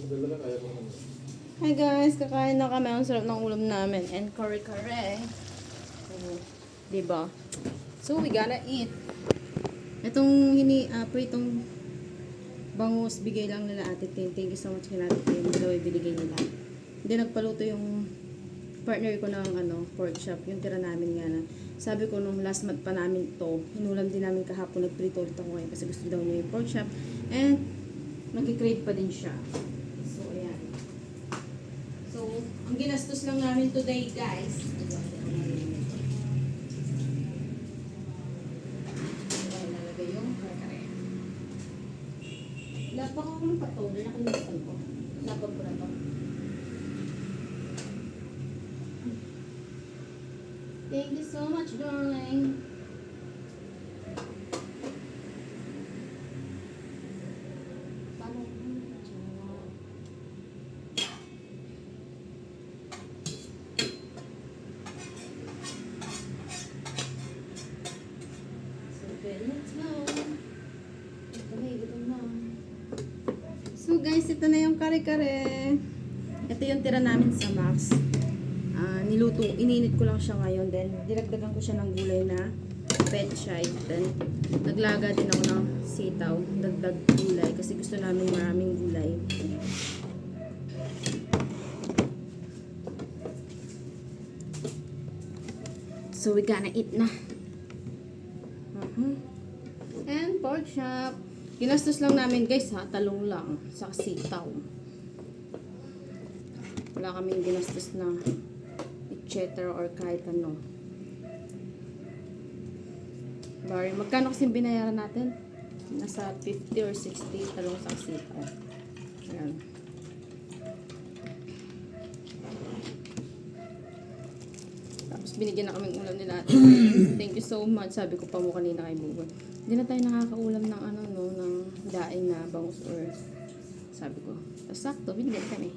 Hi guys, kakain na kami. Ang sarap ng ulam namin. And kare-kare. Diba? So, we gotta eat. Itong pritong bangus, bigay lang nila Ate Tin. Thank you so much kina Ate Tin. Dalawa binigay nila. Hindi nagpaluto yung partner ko ng pork chop. Yung tira namin nga na. Sabi ko nung last month pa namin to, hinulam din namin kahapon, nagprito ulit ako ngayon kasi gusto daw niya yung pork chop. And, nagkikrave pa din siya. So, ayan. So, ang ginastos lang namin today, guys. Ayan, nalagay yung kare-kare. Lapang ako ng patola, nakalimutan ko. Lapang ko na to. Thank you so much, darling. So guys, ito na yung kare-kare. Ito yung tira namin sa Max. Niluto, ininit ko lang siya ngayon. Then, dinagdagan ko siya ng gulay na petchay. Then, naglaga din ako ng sitaw. Dagdag gulay. Kasi gusto namin maraming gulay. So, we gonna eat na. And pork chop. Ginastos lang namin guys ha. Talong lang. Sa sitaw. Wala kaming ginastos na etc. or kahit ano. Bari, magkano kasi binayaran natin? Nasa 50 or 60 talong sa sitaw. Ayan. Tapos binigyan na kaming ulam nila. Thank you so much. Sabi ko pa mo kanina kay Buboy. Hindi na tayo nakakaulam ng ng daing na bangus or sabi ko. Tapos sakto, binigyan kami.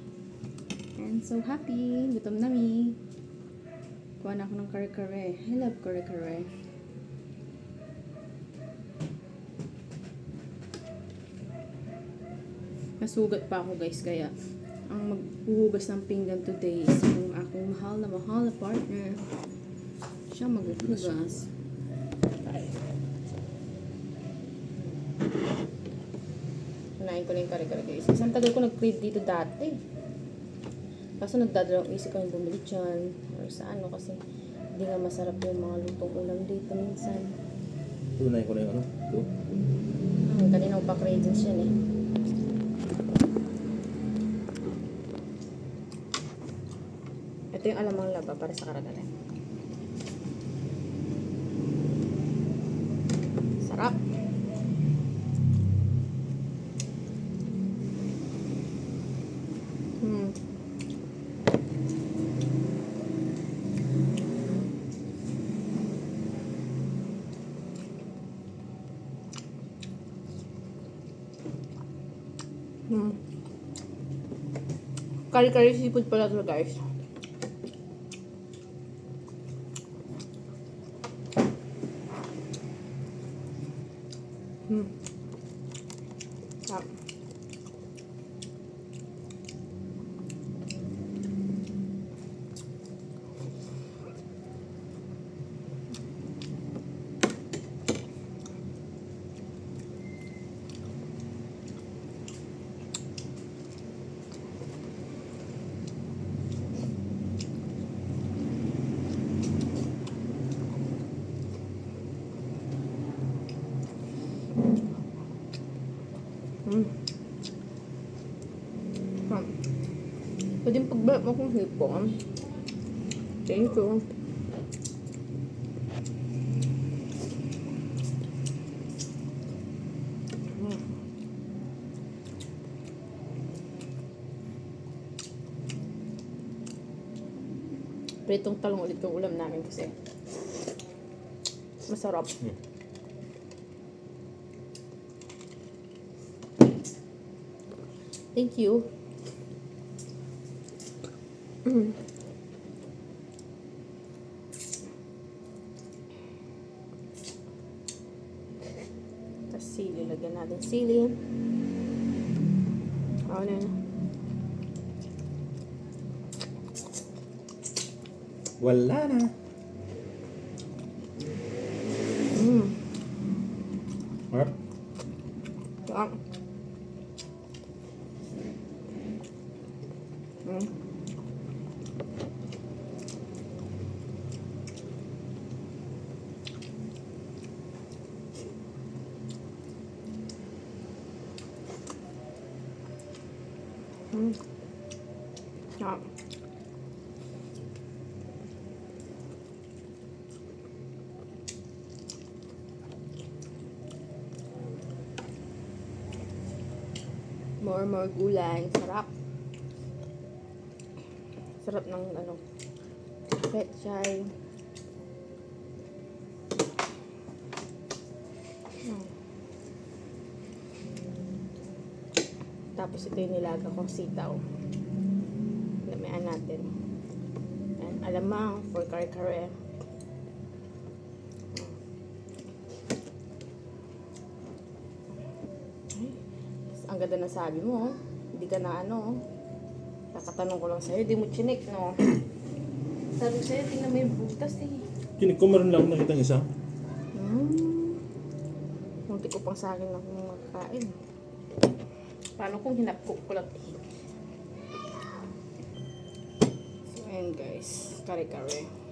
And so happy. Gutom na mi. Kuha na ako ng kare-kare. I love kare-kare. Nasugat pa ako guys. Kaya ang maghuhugas ng pinggan today is yung aking mahal na partner. Siya maghuhugas. Kunain ko na yung kare-kare guys. Isang tagal ko nag-crave dito dati. Kaso nagdadalawang isip ko yung bumili dyan or sa kasi hindi nga masarap yung mga lutong ulam dito minsan. Tunay ko na yung ito. Kanina ko pa cravings yan eh. Ito yung alamang laba para sa karagalan. Sarap! Kari-kari seafood pala ito guys. Sarap. Pwedeng pagbalap mo kung hipon. Thank you. Pritong talong ulit yung ulam namin kasi masarap. Thank you. Tapos sili, lagyan natin sili. Ako na yun. Wala na. Harap. Sarap. Sarap. More gulay. Sarap. Sarap ng ano. Pechay. Tapos ito yung nilaga kong sitaw. Lamian natin. And alamang for kare-kare. Ang ganda na sabi mo, hindi ka na ano, kakatanong ko lang sa'yo, di mo chinik, no? Sabi ko sa'yo, tingnan mo yung butas eh. Kinig ko meron lang nakita ng isa. Munti ko pang sa akin lang kung makakain. Paano kung hinapkok ko lang eh? So, ayan guys, kare-kare.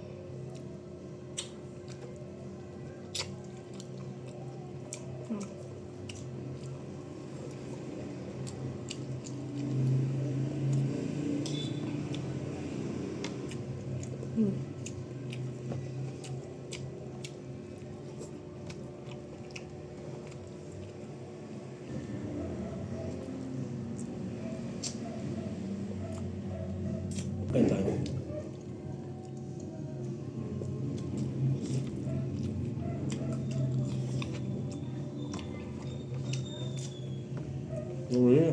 Kain tayo. Uy.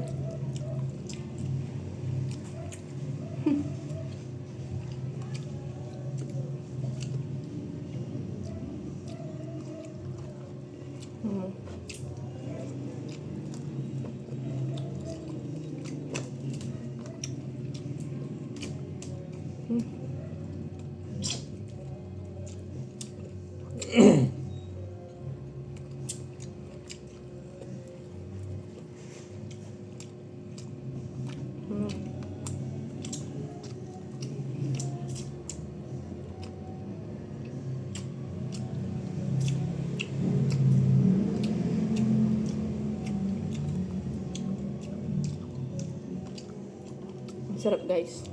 Sarap guys.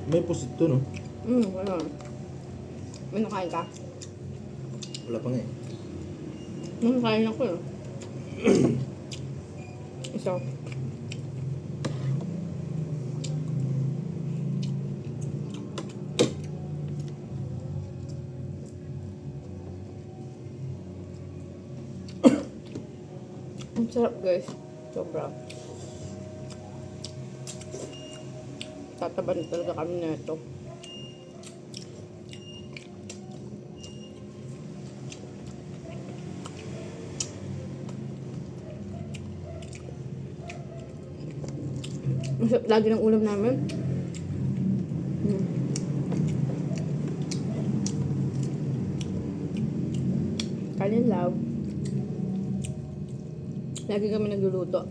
May pusit to, no? Wala. May nakain ka? Wala pa nga eh. Nakain ako eh. Isa. Ang sarap guys. Sobra. Tataban talaga kami na ito. Masarap lagi ng ulam namin. Kanilaw. Lagi kami nagluluto.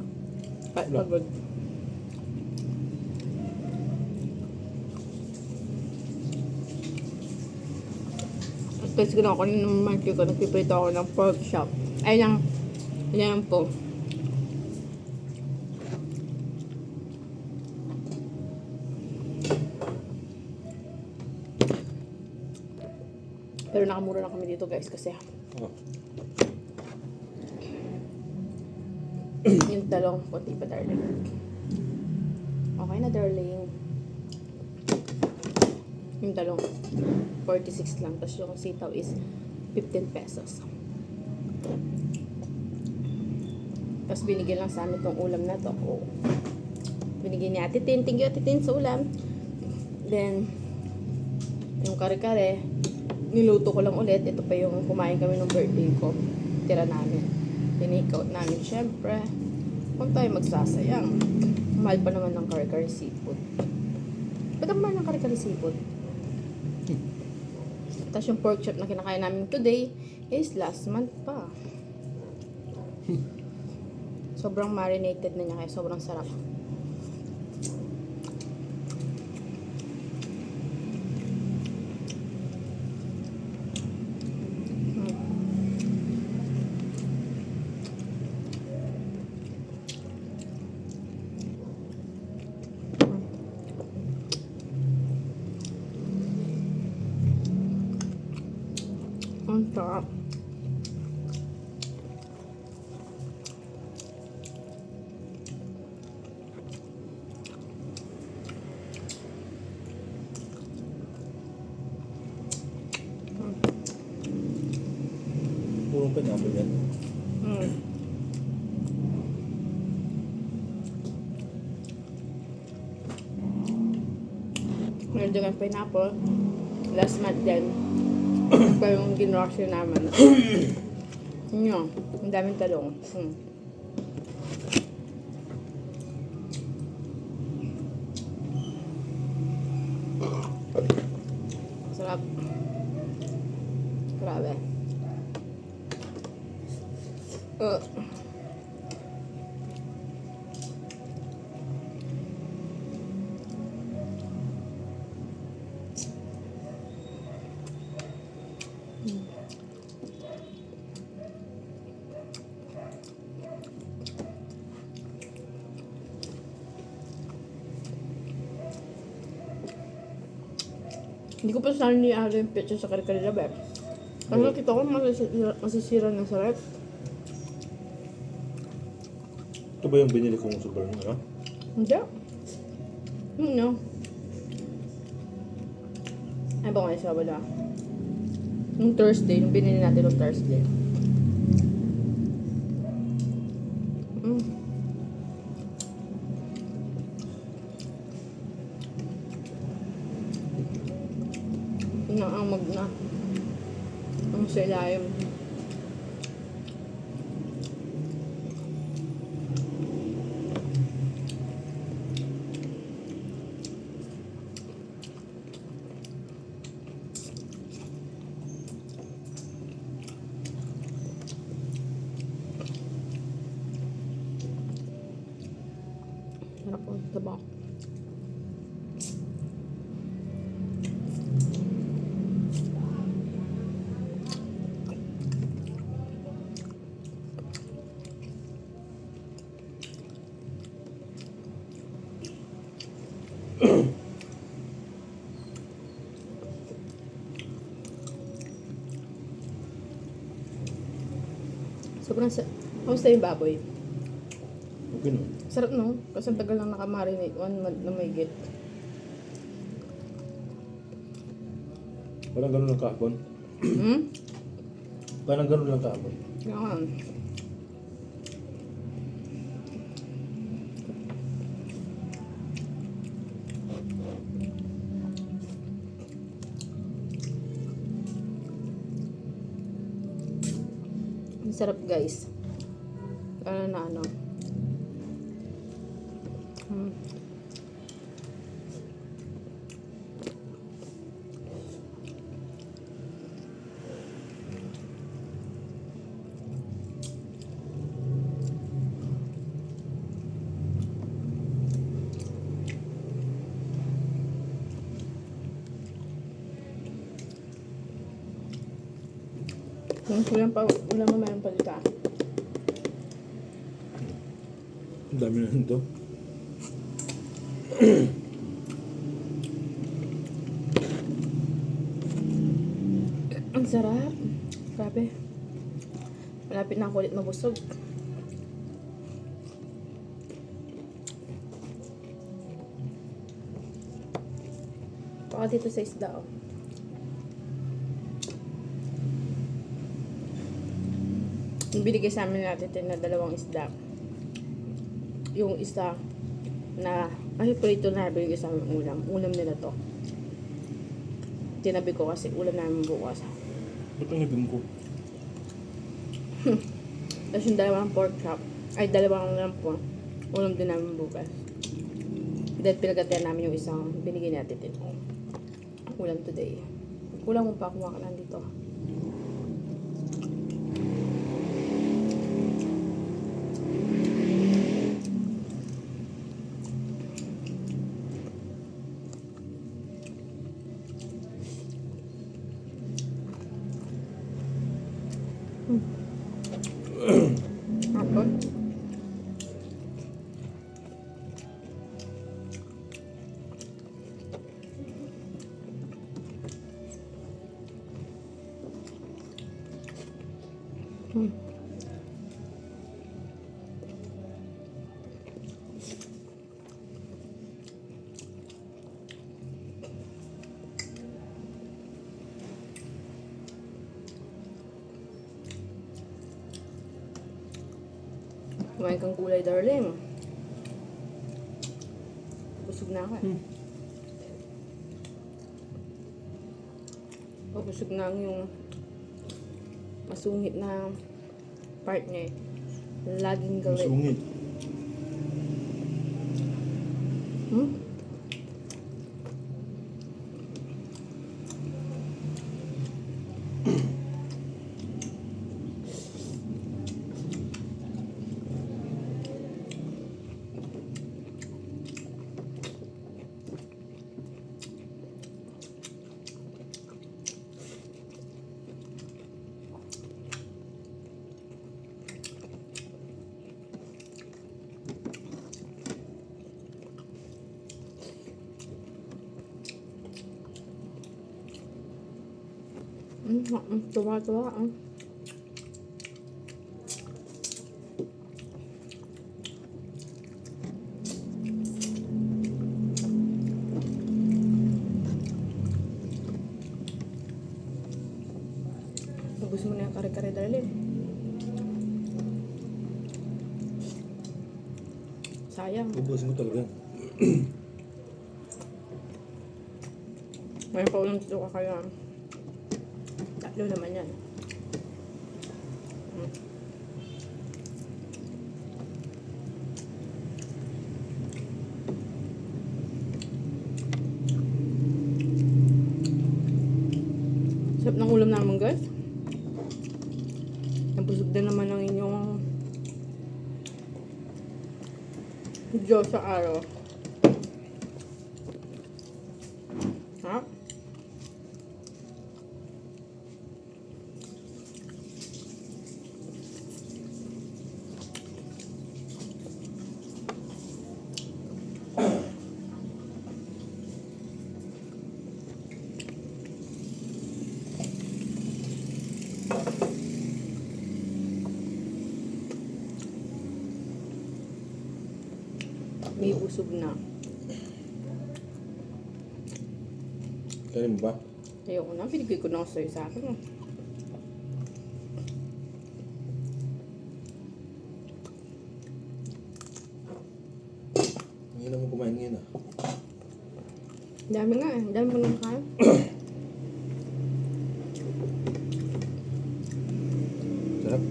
Kahit pagod. Tapos ginawa ko ng market ko, nagpiprito ako ng pork chop. Ay, yan po. Pero nakamura na kami dito guys kasi Oh. yung talong, puti pa darling. Okay na darling. Yung talong, 46 lang. Tapos yung sitaw is 15 pesos. Tapos binigyan lang sa amin tong ulam na to. Oh. Binigyan ni Ate Tin. Thank you Ate Tin sa ulam. Then, yung kare-kare, Niluto ko lang ulit. Ito pa yung kumain kami ng birthday ko. Tira namin. Tinake out namin. Syempre, huwag tayo magsasayang. Mahal pa naman ng kare-kare seafood. Ba't ang mahal ng kare-kare seafood? Tapos yung pork chop na kinakain namin today is last month pa. Sobrang marinated na niya kaya sobrang sarap. Ang sarap. Purong pineapple yan. Mm. Meron din ang pineapple. Last month din. Pa yung ginorosyo namin. Yun yun. Ang daming talong. Sarap. Grabe. Hindi ko pa sana nialo yung pizza sa kare-kare lab eh. Kasi nakita ko masisira na sa rep. Ito ba yung binili kong super ano? Hindi. No. Ay ba ko na siya wala. Nung Thursday, nung binili natin nung Thursday. Naamag na. Ang silayom. Sarap po sa bak. Sobrang kamusta yung baboy? Okay no. Sarap no? Kasi ang tagal lang nakamarinate. 1 month na may git. Parang ganun lang kahapon. Parang ganun lang kahapon. Yan. Ang sarap guys. Ano na ano. Wala mo mayroong palita. Ang dami na nito. Ang sarap. Grabe. Malapit na ako ulit mabusog. Baka dito sa isda oh. Yung binigay sa amin natin na 2 isda. Yung isa na, kasi prito na binigay sa amin ulam. Ulam nila to. tinabi ko kasi ulam namin bukas. Ba't ang ibig ko? Tapos yung dalawang pork chop, ay dalawang lampo, ulam din namin bukas. Dahil pinagatian namin yung isang binigay natin dito. Ulam today. Kulang mo pa kung ka lang dito. Ako? Kumain kang gulay, darling. Busog na ako eh. Busog na yung masungit na part niya eh. Laging galit. Masungit. Hmm? Tuwa-tuwa. Ubus mo na yung kare-kare, darling. Sayang. Ubusin ko talaga. Ngayon pa ulang dito ka kaya. Tatlo naman yan. Sarap ng ulam naman, guys. Nabusog din naman ang inyong Diyos sa araw. Ha? May usog na. Kaya mo ba? Ayoko na. Pinigay ko na ako sa'yo sa akin. Ngayon naman kumain ngayon ah. Dami nga eh. Dami ko nang kain. Sarap.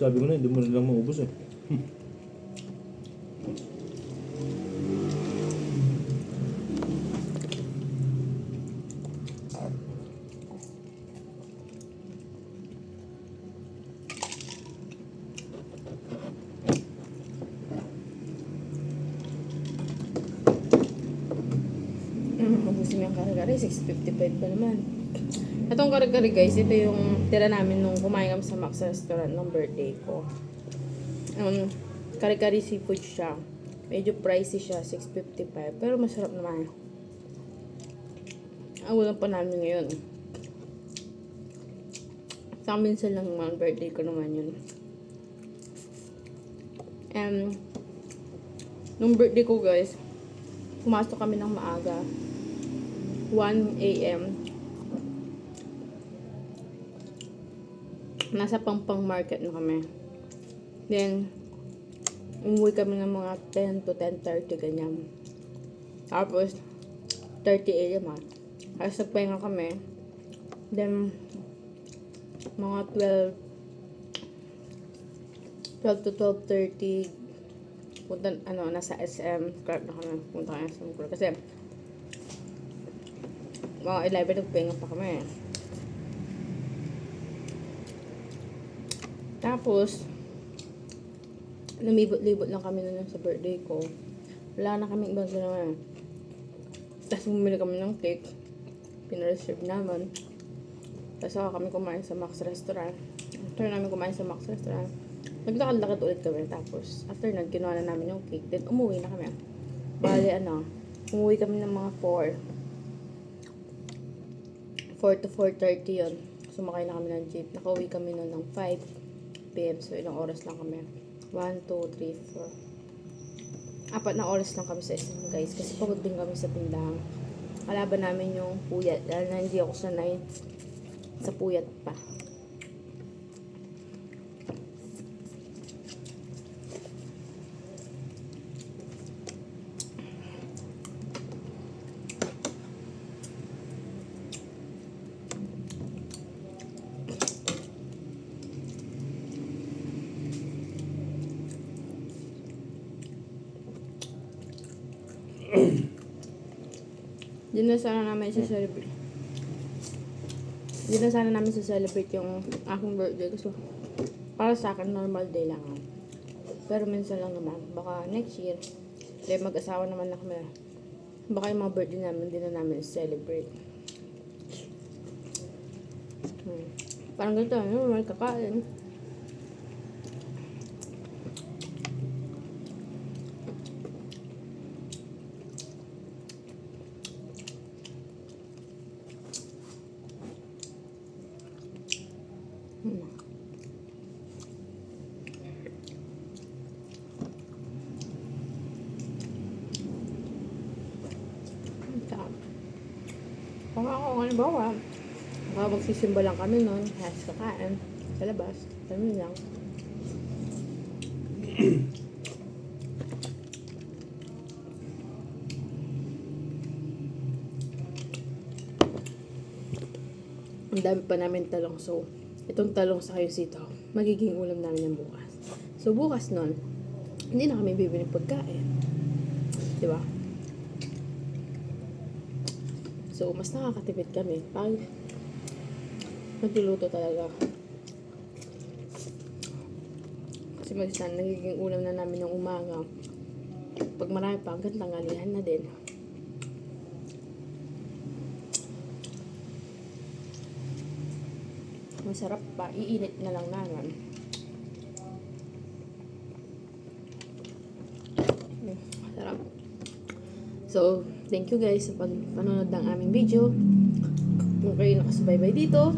Sabi ko na, hindi mo na lang maubos eh. Mabusin mo yung kare-kare. 6.55 pa naman. Itong kare-kare guys, ito yung tira namin nung kumain kami sa Max Restaurant nung birthday ko. Kare-kare seafood siya. Medyo pricey siya, 6.55. Pero masarap naman. Ang ulam pa namin ngayon. Sa minsan lang naman, birthday ko naman yun. Nung birthday ko guys, Pumasok kami ng maaga. 1 a.m. Nasa Pangpang Market na kami. Then, umuwi kami ng mga 10 to 10:30 ganyan. Tapos, 30 a.m. Tapos nagpahinga kami. Then, mga 12 to 12:30 punta, nasa SM. Correct na kami. Punta kami sa SM. Kasi, mga 11 nagpahinga pa kami. Tapos, lumibot-libot lang kami nun sa birthday ko. Wala na kami ibang ginawa. Tapos bumili kami ng cake. Pinareserve naman. Tapos saka kami kumain sa Max Restaurant. After namin kumain sa Max Restaurant, naglakad-lakad ulit kami. Tapos, after nun, kinuha na namin yung cake. Then, umuwi na kami. Bale, umuwi kami ng mga 4 to 4:30 yun. Sumakay na kami ng jeep. Nakauwi kami nun ng 5 p.m. So, ilang oras lang kami. 1, 2, 3, 4. 4 na oras lang kami sa SM, guys. Kasi pagod din kami sa tindahan. Kalaban namin yung puyat. Dahil na hindi ako sanay sa puyat pa. Di na sana namin sa-celebrate. Di na sana namin sa-celebrate yung aking birthday. Kasi para sa akin, normal day lang. Pero minsan lang naman. Baka next year. Dahil mag-asawa naman na kami. Baka yung mga birthday namin, di na namin celebrate. Parang ganito, normal kakain. Kung ako, halimbawa, magsisimba lang kami nun, has kakain sa labas, kami lang. Ang dami pa namin talong, so itong talong sa kayo sito, magiging ulam namin yung bukas. So bukas nun, hindi na kami bibili ng pagkain. Diba? So, mas nakakatipid kami pag nagluluto talaga. Kasi magsan, nagiging ulam na namin ng umaga. Pag marami pa, hanggang tanghalihan na din. Masarap pa, iinit na lang naman. Masarap. So, thank you guys sa panonood ng aming video. Kung kayo nakasubaybay dito,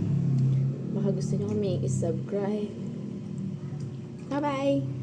baka gusto nyo kami i-subscribe. Bye-bye!